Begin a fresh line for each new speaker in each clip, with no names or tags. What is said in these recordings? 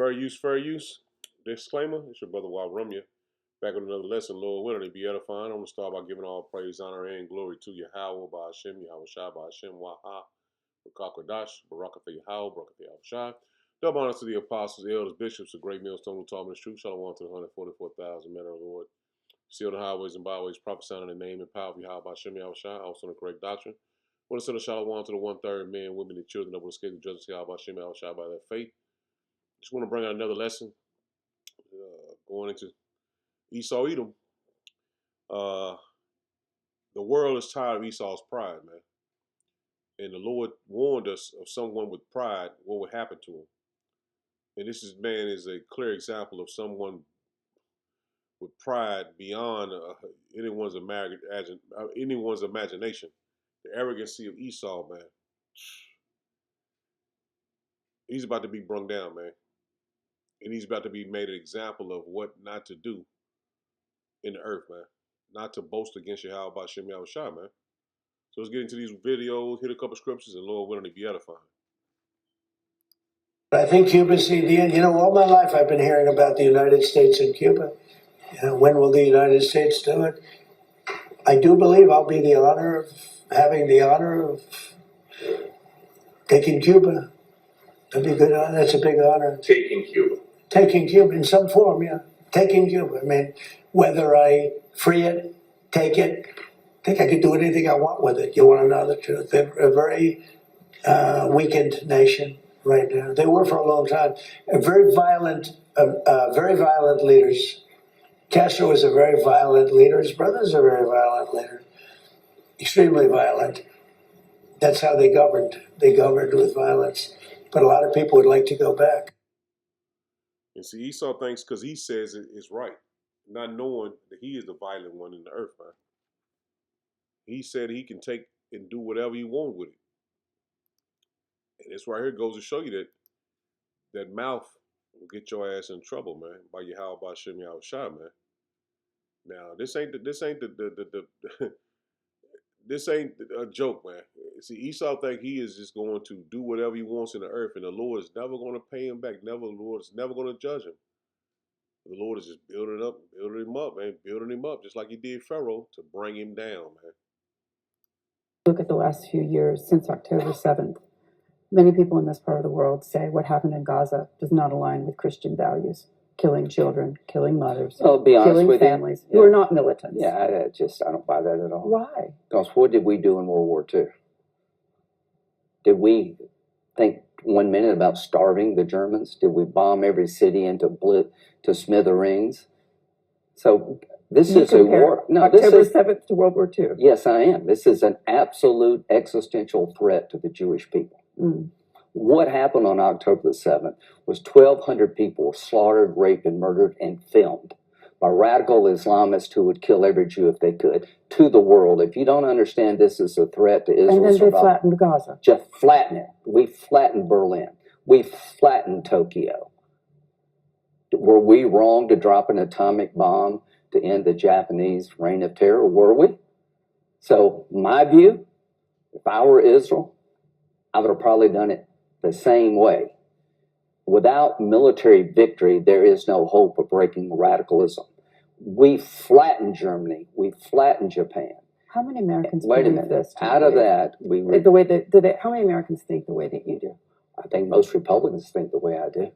Fair use, fair use. Disclaimer, it's your brother Wild Rumya. Back with another lesson, Lord willing, to be edifying. I'm going to start by giving all praise, honor, and glory to Yahweh, by Hashem, Yahweh Shai, by Hashem, Waha, Rakakwadash, Barakatha Yahweh, Barakatha Yahweh Shai. Double honors to the apostles, elders, bishops, the great millstone who taught me the truth. Shalom to the 144,000 men of the Lord. See on the highways and byways, prophesying in the name and power of Yahweh, by Hashem, Yahweh Shai, also in the correct doctrine. I want to send a shalom to the 1/3 men, women, and children that will escape the judgment of Yahweh, by Hashem, Yahweh Shai, by their faith. Just want to bring out another lesson going into Esau Edom. The world is tired of Esau's pride, man. And the Lord warned us of someone with pride, what would happen to him. And this is a clear example of someone with pride beyond anyone's imagination. The arrogancy of Esau, man. He's about to be brung down, man. And he's about to be made an example of what not to do in the earth, man. Not to boast against Yahweh by Shem Yahweh Shai, man. So let's get into these videos, hit a couple scriptures, and Lord willing to be edifying.
I think Cuba's the end. You know, all my life I've been hearing about the United States and Cuba. When will the United States do it? I do believe I'll be having the honor of taking Cuba. That'd be good. That's a big honor.
Taking Cuba.
Taking Cuba in some form, yeah. Taking Cuba. I mean, whether I free it, take it, I think I could do anything I want with it. You want to know the truth? They're a very weakened nation right now. They were for a long time. Very violent leaders. Castro was a very violent leader. His brother's a very violent leader. Extremely violent. That's how they governed. They governed with violence. But a lot of people would like to go back.
And see, Esau thinks because he says it is right, not knowing that he is the violent one in the earth, man. He said he can take and do whatever he wants with it. And this right here goes to show you that mouth will get your ass in trouble, man, by Yahweh, by Shem Yahweh Shai, man. Now, this ain't this ain't a joke, man. See, Esau think he is just going to do whatever he wants in the earth, and the Lord is never going to pay him back. The Lord is never going to judge him. The Lord is just building him up, man, building him up, just like he did Pharaoh, to bring him down, man.
Look at the last few years since October 7th. Many people in this part of the world say what happened in Gaza does not align with Christian values. Killing children, killing mothers, killing families who are not militants.
Yeah, I don't buy that at all.
Why?
Because what did we do in World War II? Did we think 1 minute about starving the Germans? Did we bomb every city into smithereens? So this is a war. No,
October 7th to World War II.
Yes, I am. This is an absolute existential threat to the Jewish people.
Mm.
What happened on October the 7th was 1,200 people were slaughtered, raped, and murdered and filmed by radical Islamists who would kill every Jew if they could, to the world. If you don't understand this is a threat to Israel,
and then they flattened Gaza.
Just flatten it. We flattened Berlin. We flattened Tokyo. Were we wrong to drop an atomic bomb to end the Japanese reign of terror? Were we? So my view, if I were Israel, I would have probably done it the same way. Without military victory, there is no hope of breaking radicalism. We flattened Germany. We flattened Japan.
How many Americans
Wait a
believe
minute.
this?
Out of that,
How many Americans think the way that you do?
I think most Republicans think the way I do.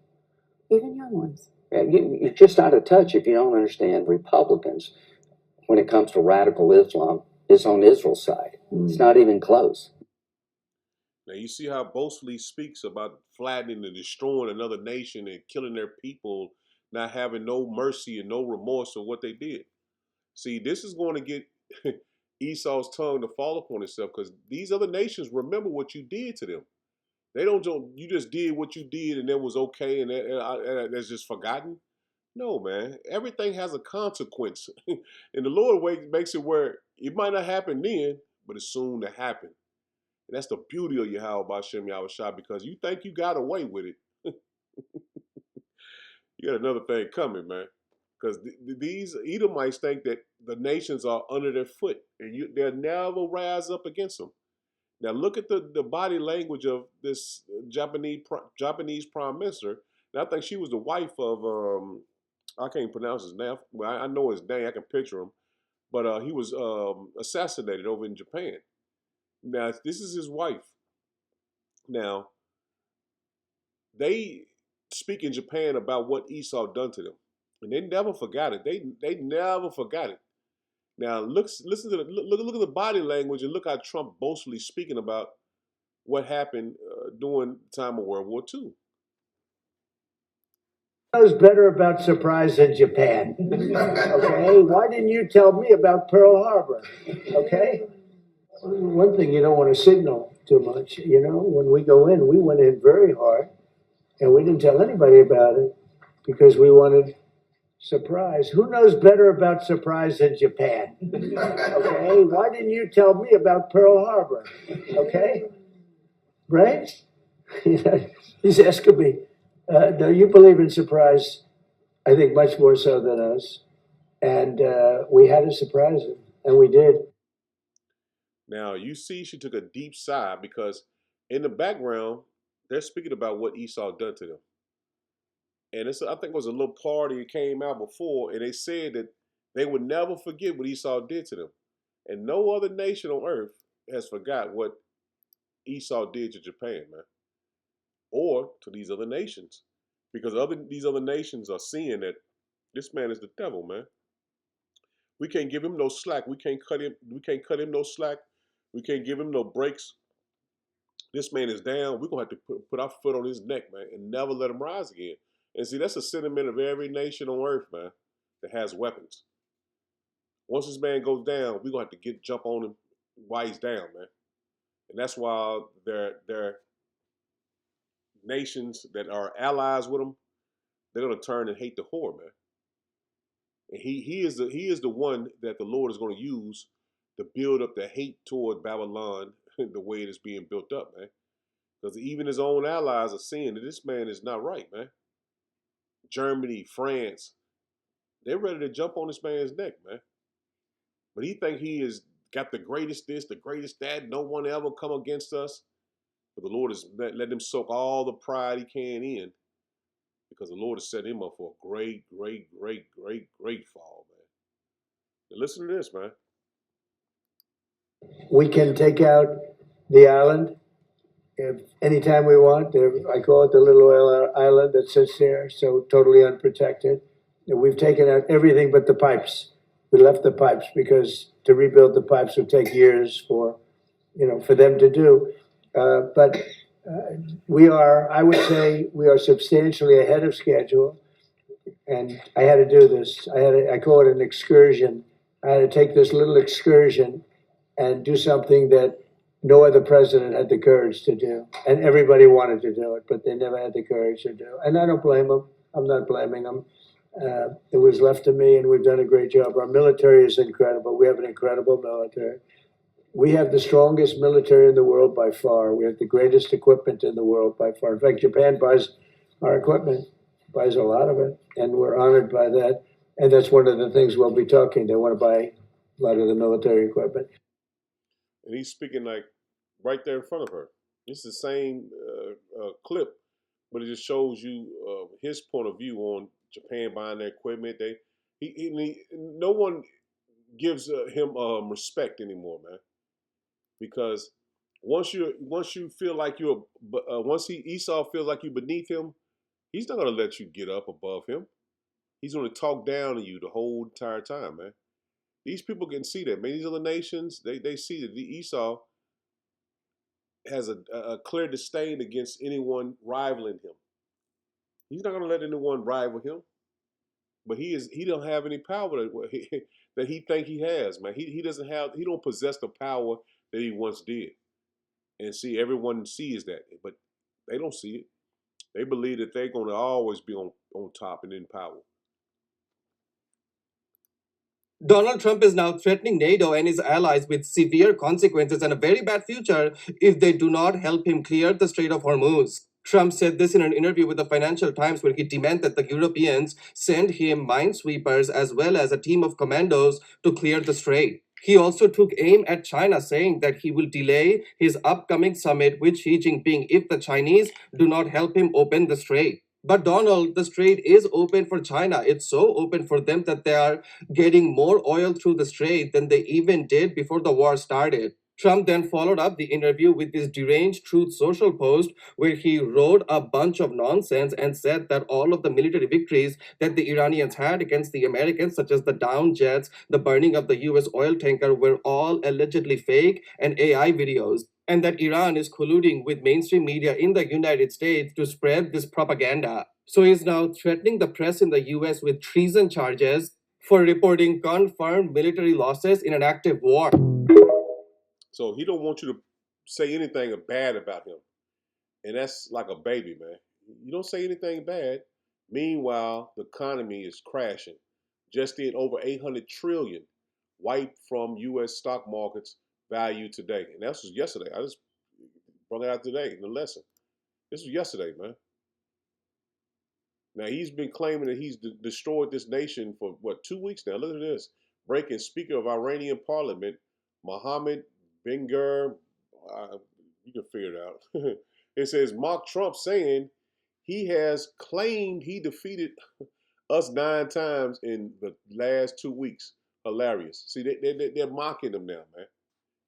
Even young ones.
Yeah, you're just out of touch if you don't understand Republicans, when it comes to radical Islam, is on Israel's side. It's not even close.
Now, you see how boastfully he speaks about flattening and destroying another nation and killing their people, not having no mercy and no remorse for what they did. See, this is going to get Esau's tongue to fall upon itself, because these other nations remember what you did to them. They don't, you just did what you did and it was okay and that's just forgotten. No, man. Everything has a consequence. And the Lord makes it where it might not happen then, but it's soon to happen. And that's the beauty of Yahweh by Shem Yahweh Shai, because you think you got away with it. You got another thing coming, man. Because these Edomites think that the nations are under their foot, and they'll never rise up against them. Now look at the body language of this Japanese prime minister And I think she was the wife of I can't pronounce his name. Well, I know his name. I can picture him. But he was assassinated over in Japan. Now this is his wife. Now they speak in Japan about what Esau done to them, and they never forgot it. They never forgot it. Now listen to look at the body language and look how Trump boastfully speaking about what happened during the time of World War II.
Knows better about surprise than Japan. Okay, why didn't you tell me about Pearl Harbor? Okay, one thing you don't want to signal too much. You know, when we go in, we went in very hard, and we didn't tell anybody about it because we wanted surprise. Who knows better about surprise than Japan? Okay, why didn't you tell me about Pearl Harbor? Okay, right? He's asking me, do you believe in surprise? I think much more so than us. And we had to surprise him, and we did.
Now you see, she took a deep sigh because in the background they're speaking about what Esau done to them. And I think it was a little party that came out before, and they said that they would never forget what Esau did to them. And no other nation on earth has forgot what Esau did to Japan, man, or to these other nations, because these other nations are seeing that this man is the devil, man. We can't give him no slack. We can't cut him. We can't cut him no slack. We can't give him no breaks. This man is down. We're gonna have to put our foot on his neck, man, and never let him rise again. And see, that's a sentiment of every nation on earth, man, that has weapons. Once this man goes down, we're gonna have to jump on him while he's down, man. And that's why their nations that are allies with him, they're gonna turn and hate the whore, man. And he is the one that the Lord is gonna use to build up the hate toward Babylon the way it is being built up, man. Because even his own allies are seeing that this man is not right, man. Germany, France, they're ready to jump on this man's neck, man. But he think he is got the greatest this, the greatest that. No one ever come against us. But the Lord has let him soak all the pride he can in, because the Lord has set him up for a great, great, great, great, great fall, man. Now listen to this, man.
We can take out the island if anytime we want. I call it the little island that sits there, so totally unprotected. And we've taken out everything but the pipes. We left the pipes because to rebuild the pipes would take years for them to do. But we are, I would say, we are substantially ahead of schedule. And I had to do this. I call it an excursion. I had to take this little excursion and do something that no other president had the courage to do. And everybody wanted to do it, but they never had the courage to do it. And I don't blame them. I'm not blaming them. It was left to me, and we've done a great job. Our military is incredible. We have an incredible military. We have the strongest military in the world by far. We have the greatest equipment in the world by far. In fact, Japan buys our equipment, buys a lot of it, and we're honored by that. And that's one of the things we'll be talking. They want to buy a lot of the military equipment.
And he's speaking like right there in front of her. It's the same clip, but it just shows you his point of view on Japan buying their equipment. No one gives him respect anymore, man. Because once you feel like Esau feels like you're beneath him, he's not gonna let you get up above him. He's gonna talk down to you the whole entire time, man. These people can see that, man. These other nations, they see that Esau has a clear disdain against anyone rivaling him. He's not gonna let anyone rival him. But he don't have any power that he think he has, man. He don't possess the power that he once did. And see, everyone sees that, but they don't see it. They believe that they're gonna always be on top and in power.
Donald Trump is now threatening NATO and his allies with severe consequences and a very bad future if they do not help him clear the Strait of Hormuz. Trump said this in an interview with the Financial Times, where he demanded that the Europeans send him minesweepers as well as a team of commandos to clear the strait. He also took aim at China, saying that he will delay his upcoming summit with Xi Jinping if the Chinese do not help him open the strait. But Donald, the strait is open for China. It's so open for them that they are getting more oil through the strait than they even did before the war started. Trump then followed up the interview with this deranged Truth Social post where he wrote a bunch of nonsense and said that all of the military victories that the Iranians had against the Americans, such as the downed jets, the burning of the US oil tanker, were all allegedly fake and AI videos, and that Iran is colluding with mainstream media in the United States to spread this propaganda. So he's now threatening the press in the US with treason charges for reporting confirmed military losses in an active war.
So he don't want you to say anything bad about him. And that's like a baby, man. You don't say anything bad. Meanwhile, the economy is crashing. Just did over 800 trillion wiped from U.S. stock markets value today. And that was yesterday. I just brought it out today in the lesson. This was yesterday, man. Now, he's been claiming that he's destroyed this nation for, 2 weeks now? Look at this. Breaking Speaker of Iranian Parliament, Mohammed Bengur, you can figure it out. It says, mock Trump saying he has claimed he defeated us 9 times in the last 2 weeks. Hilarious. See, they're mocking him now, man.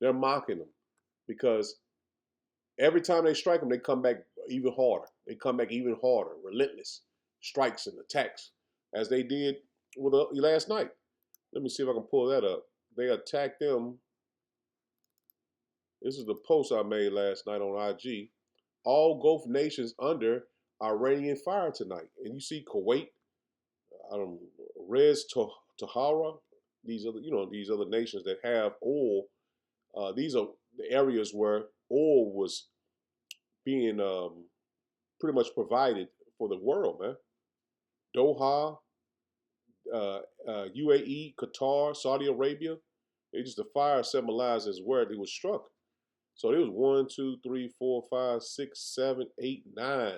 They're mocking him because every time they strike him, they come back even harder. They come back even harder, relentless strikes and attacks, as they did with last night. Let me see if I can pull that up. They attacked them. This is the post I made last night on IG. All Gulf nations under Iranian fire tonight, and you see Kuwait, Rez Tahara, these other nations that have oil. These are the areas where oil was being pretty much provided for the world, man. Doha, UAE, Qatar, Saudi Arabia. It just the fire symbolizes where it was struck. So it was 1, 2, 3, 4, 5, 6, 7, 8, 9.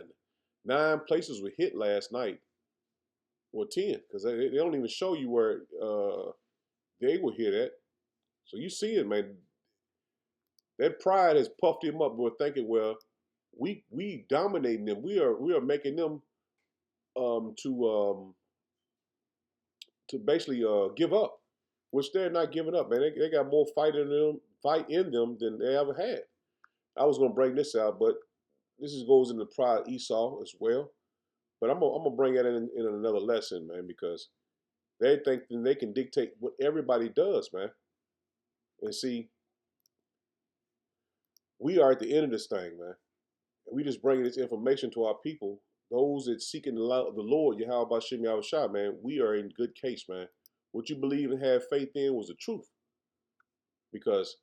9 places were hit last night. Or 10, because they don't even show you where they were hit at. So you see it, man. That pride has puffed him up. We're thinking, well, we dominating them. We are making them to basically give up, which they're not giving up, man. They got more fight in them than they ever had. I was gonna bring this out, but this goes into pride Esau as well. But I'm gonna bring that in another lesson, man, because they think that they can dictate what everybody does, man. And see, we are at the end of this thing, man. And we just bringing this information to our people. Those that seeking the Lord, Yahweh Bashem Yahushua, man, we are in good case, man. What you believe and have faith in was the truth. Because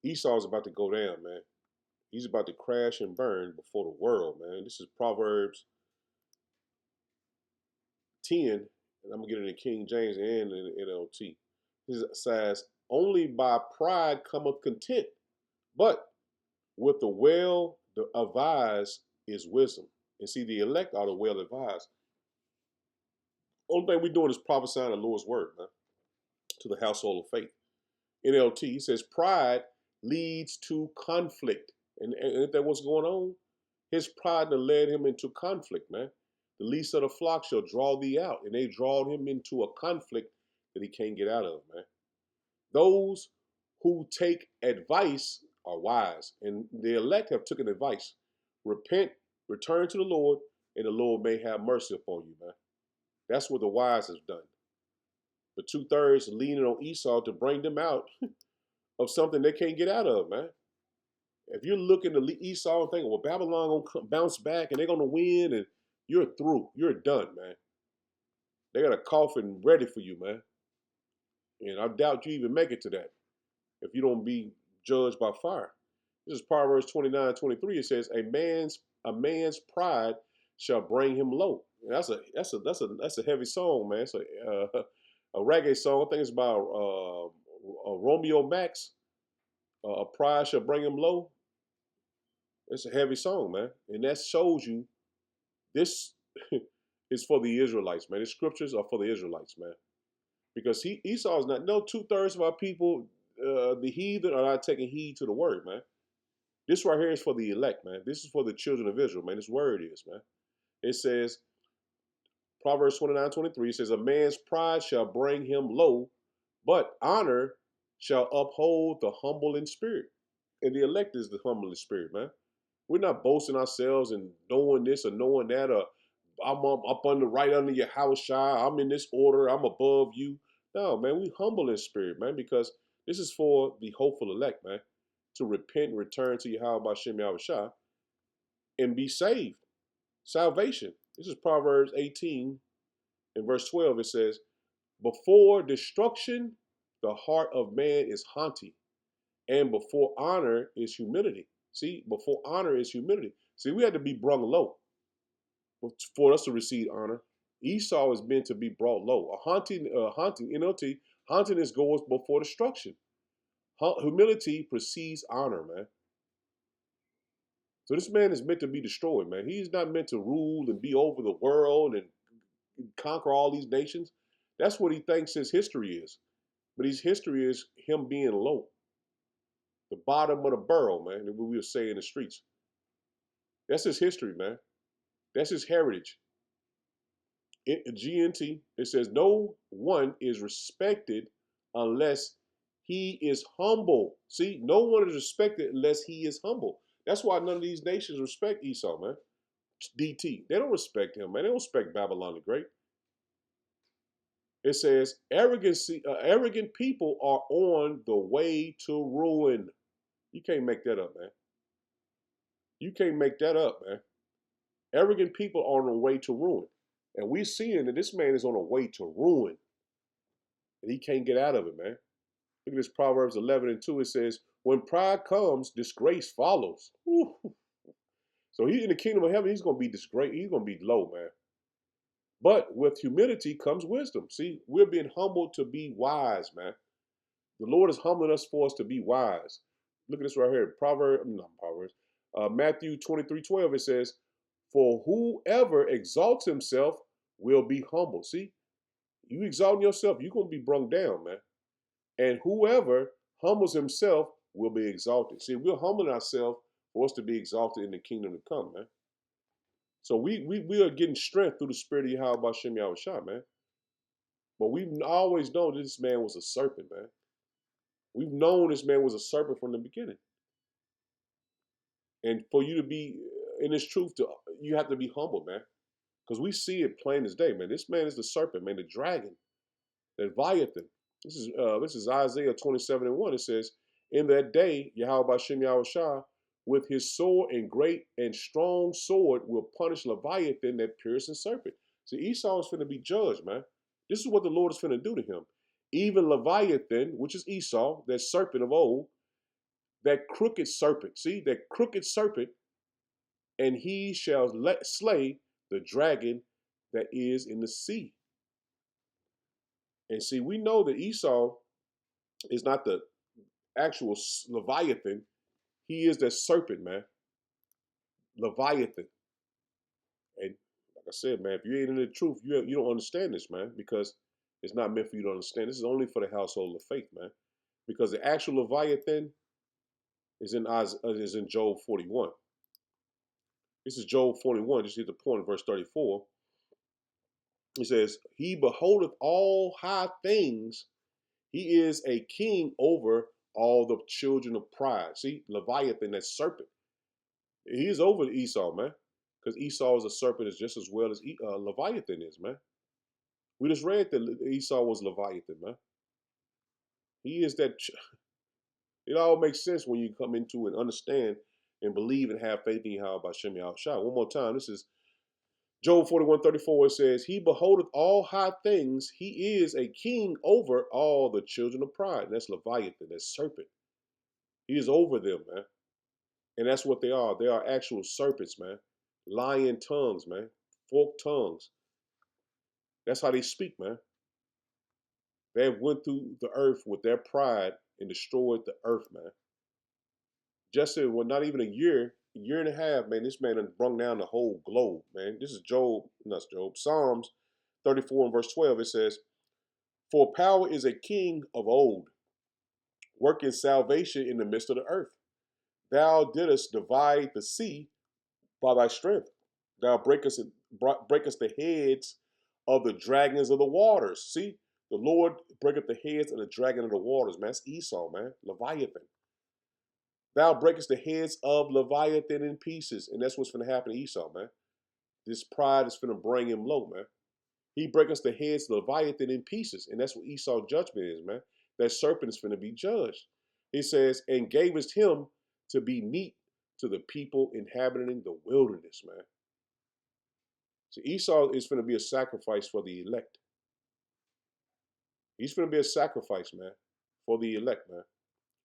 Esau's about to go down, man. He's about to crash and burn before the world, man. This is Proverbs 10, and I'm going to get it in King James and in NLT. This says, only by pride cometh content, but with the well advised is wisdom. And see, the elect are the well advised. Only thing we're doing is prophesying the Lord's word, man, to the household of faith. NLT, he says, pride leads to conflict. And if that what's going on, his pride led him into conflict, man. The least of the flock shall draw thee out. And they drawed him into a conflict that he can't get out of, man. Those who take advice are wise. And the elect have taken advice. Repent, return to the Lord, and the Lord may have mercy upon you, man. That's what the wise have done. The 2/3 leaning on Esau to bring them out of something they can't get out of, man. If you're looking to Esau and thinking, well, Babylon gonna bounce back and they're gonna win, and you're through, you're done, man. They got a coffin ready for you, man. And I doubt you even make it to that if you don't be judged by fire. This is Proverbs 29:23. It says, a man's pride shall bring him low. And that's a heavy song, man. It's a reggae song. I think it's about Romeo Max. A pride shall bring him low. It's a heavy song, man. And that shows you this is for the Israelites, man. The scriptures are for the Israelites, man. Because Esau is not, no 2/3 of our people, the heathen, are not taking heed to the word, man. This right here is for the elect, man. This is for the children of Israel, man. This word is, man. It says, Proverbs 29:23 says, a man's pride shall bring him low, but honor shall uphold the humble in spirit. And the elect is the humble in spirit, man. We're not boasting ourselves and knowing this or knowing that, or I'm up under right under your house, shy. I'm in this order. I'm above you. No, man, we humble in spirit, man, because this is for the hopeful elect, man, to repent and return to Yahweh Bashem Yahushua and be saved. Salvation. This is Proverbs 18 and verse 12. It says, before destruction, the heart of man is haughty, and before honor is humility. See, before honor is humility. See, we had to be brung low for us to receive honor. Esau is meant to be brought low. Haunting, NLT, haughtiness goes before destruction. Humility precedes honor, man. So this man is meant to be destroyed, man. He's not meant to rule and be over the world and conquer all these nations. That's what he thinks his history is. But his history is him being low. The bottom of the barrel, man, that we would say in the streets. That's his history, man. That's his heritage. GNT, it says, no one is respected unless he is humble. See, no one is respected unless he is humble. That's why none of these nations respect Esau, man. DT. They don't respect him, man. They don't respect Babylon the Great. It says, arrogant people are on the way to ruin. You can't make that up, man. You can't make that up, man. Arrogant people are on the way to ruin. And we're seeing that this man is on a way to ruin. And he can't get out of it, man. Look at this Proverbs 11:2. It says, when pride comes, disgrace follows. Ooh. So he in the kingdom of heaven, he's going to be disgraced. He's going to be low, man. But with humility comes wisdom. See, we're being humbled to be wise, man. The Lord is humbling us for us to be wise. Look at this right here. Matthew 23:12, it says, for whoever exalts himself will be humbled. See, you exalting yourself, you're going to be brung down, man. And whoever humbles himself will be exalted. See, we're humbling ourselves for us to be exalted in the kingdom to come, man. So we are getting strength through the spirit of Yahweh Bashem Yahushua, man. But we've always known this man was a serpent, man. We've known this man was a serpent from the beginning. And for you to be in this truth, you have to be humble, man. Because we see it plain as day, man. This man is the serpent, man, the dragon, the Leviathan. This is Isaiah 27:1. It says, in that day, Yahweh Bashem Yahushua, with his sword and great and strong sword, will punish Leviathan, that piercing serpent. See, Esau is finna be judged, man. This is what the Lord is finna do to him. Even Leviathan, which is Esau, that serpent of old, that crooked serpent. See, that crooked serpent, and he shall slay the dragon that is in the sea. And see, we know that Esau is not the actual Leviathan. He is that serpent, man. Leviathan. And like I said, man, if you ain't in the truth, you don't understand this, man, because it's not meant for you to understand. This is only for the household of faith, man. Because the actual Leviathan is in Job 41. This is Job 41, just hit the point in verse 34. It says, he beholdeth all high things. He is a king over all the children of pride. See, Leviathan, that serpent. He is over Esau, man. Because Esau is a serpent is just as well as Leviathan is, man. We just read that Esau was Leviathan, man. He is that. It all makes sense when you come into and understand and believe and have faith in Yahweh Bashem Yahushua. One more time. This is Job 41:34. It says, he beholdeth all high things. He is a king over all the children of pride. And that's Leviathan, that serpent. He is over them, man. And that's what they are. They are actual serpents, man. Lion tongues, man. Forked tongues. That's how they speak, man. They have went through the earth with their pride and destroyed the earth, man. Just in, well, not even a year and a half, man, this man done brung down the whole globe, man. This is Psalms 34 and verse 12. It says, for power is a king of old, working salvation in the midst of the earth. Thou didst divide the sea by thy strength. Thou breakest breaketh the heads of the dragons of the waters. See, the Lord breaketh the heads of the dragon of the waters, man. That's Esau, man. Leviathan. Thou breakest the heads of Leviathan in pieces. And that's what's going to happen to Esau, man. This pride is going to bring him low, man. He breaketh the heads of Leviathan in pieces. And that's what Esau's judgment is, man. That serpent is going to be judged. He says, and gavest him to be meat to the people inhabiting the wilderness, man. So Esau is going to be a sacrifice for the elect. He's going to be a sacrifice, man, for the elect, man.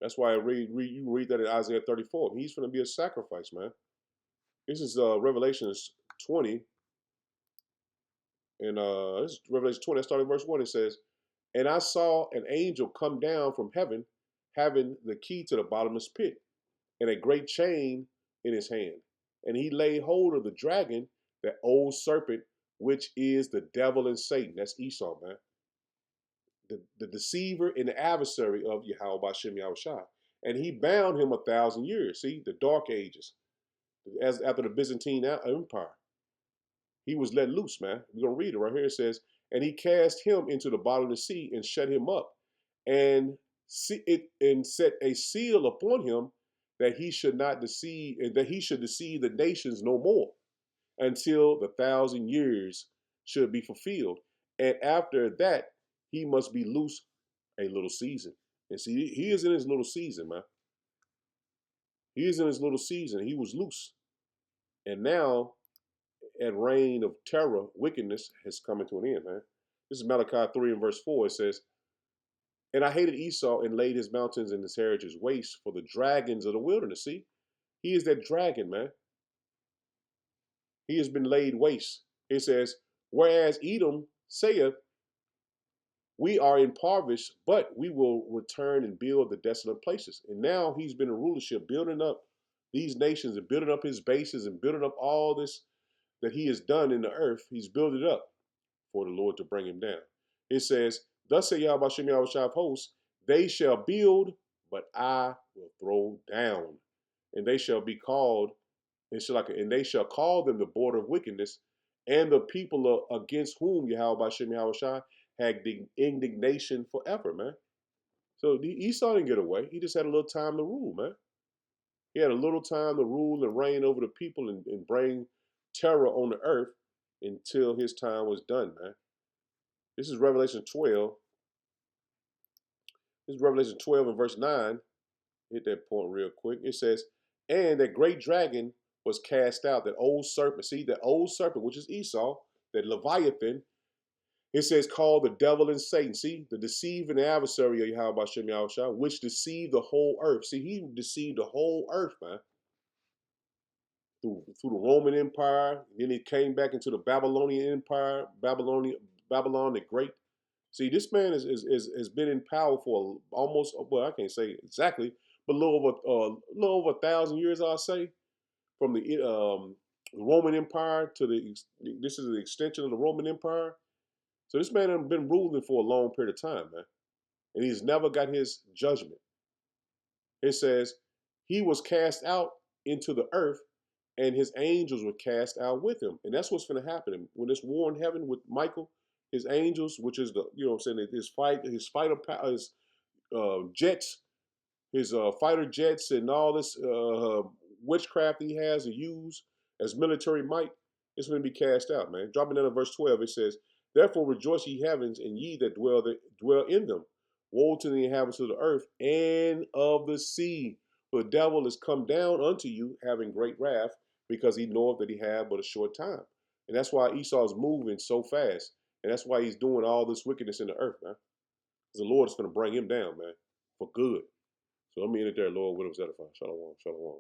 That's why you read that in Isaiah 34. He's going to be a sacrifice, man. This is Revelations 20. And this is Revelation 20. I started in verse 1. It says, and I saw an angel come down from heaven, having the key to the bottomless pit, and a great chain in his hand. And he laid hold of the dragon, that old serpent, which is the devil and Satan. That's Esau, man. The deceiver and the adversary of Yahweh Bashem Yahushua. And he bound him 1,000 years. See, the dark ages. As after the Byzantine Empire. He was let loose, man. We're going to read it right here. It says, and he cast him into the bottom of the sea and shut him up, and set a seal upon him, that he should not deceive, and that he should deceive the nations no more, until the 1,000 years should be fulfilled. And after that, he must be loose a little season. And see, he is in his little season, man. He is in his little season. He was loose. And now, and reign of terror, wickedness has come into an end, man. This is Malachi 3 and verse 4. It says, and I hated Esau and laid his mountains and his heritage waste for the dragons of the wilderness. See, he is that dragon, man. He has been laid waste. It says, whereas Edom saith, we are impoverished, but we will return and build the desolate places. And now he's been in rulership, building up these nations and building up his bases and building up all this that he has done in the earth. He's built it up for the Lord to bring him down. It says, thus say Yahweh Shem Yahweh Shai of hosts, they shall build, but I will throw down. And they shall be called, and they shall call them the border of wickedness, and the people against whom Yahweh Shem Yahweh Shai had the indignation forever, man. So Esau didn't get away. He just had a little time to rule, man. He had a little time to rule and reign over the people and bring terror on the earth until his time was done, man. This is Revelation 12. This is Revelation 12 and verse 9. Hit that point real quick. It says, and that great dragon was cast out, that old serpent. See, that old serpent, which is Esau, that Leviathan, it says called the devil and Satan. See, the deceiving adversary of Yahweh Bashem Yahushua, which deceived the whole earth. See, he deceived the whole earth, man. Through the Roman Empire. Then he came back into the Babylonian Empire, Babylon the Great. See, this man has been in power for almost, well, I can't say exactly, but a little over 1,000 years, I'll say, from the Roman Empire to this is the extension of the Roman Empire. So this man has been ruling for a long period of time, man, and he's never got his judgment. It says he was cast out into the earth, and his angels were cast out with him, and that's what's going to happen when this war in heaven with Michael. His angels, which is the, you know what I'm saying, his fighter, his jets, his fighter jets, and all this witchcraft he has to use as military might, it's going to be cast out, man. Dropping down to verse 12, it says, therefore rejoice ye heavens, and ye that dwell in them. Woe to the inhabitants of the earth and of the sea, for the devil is come down unto you, having great wrath, because he knoweth that he had but a short time. And that's why Esau is moving so fast. And that's why he's doing all this wickedness in the earth, man. Because the Lord is going to bring him down, man, for good. So let me end it there, Lord. What was edifying? Shalom, shalom.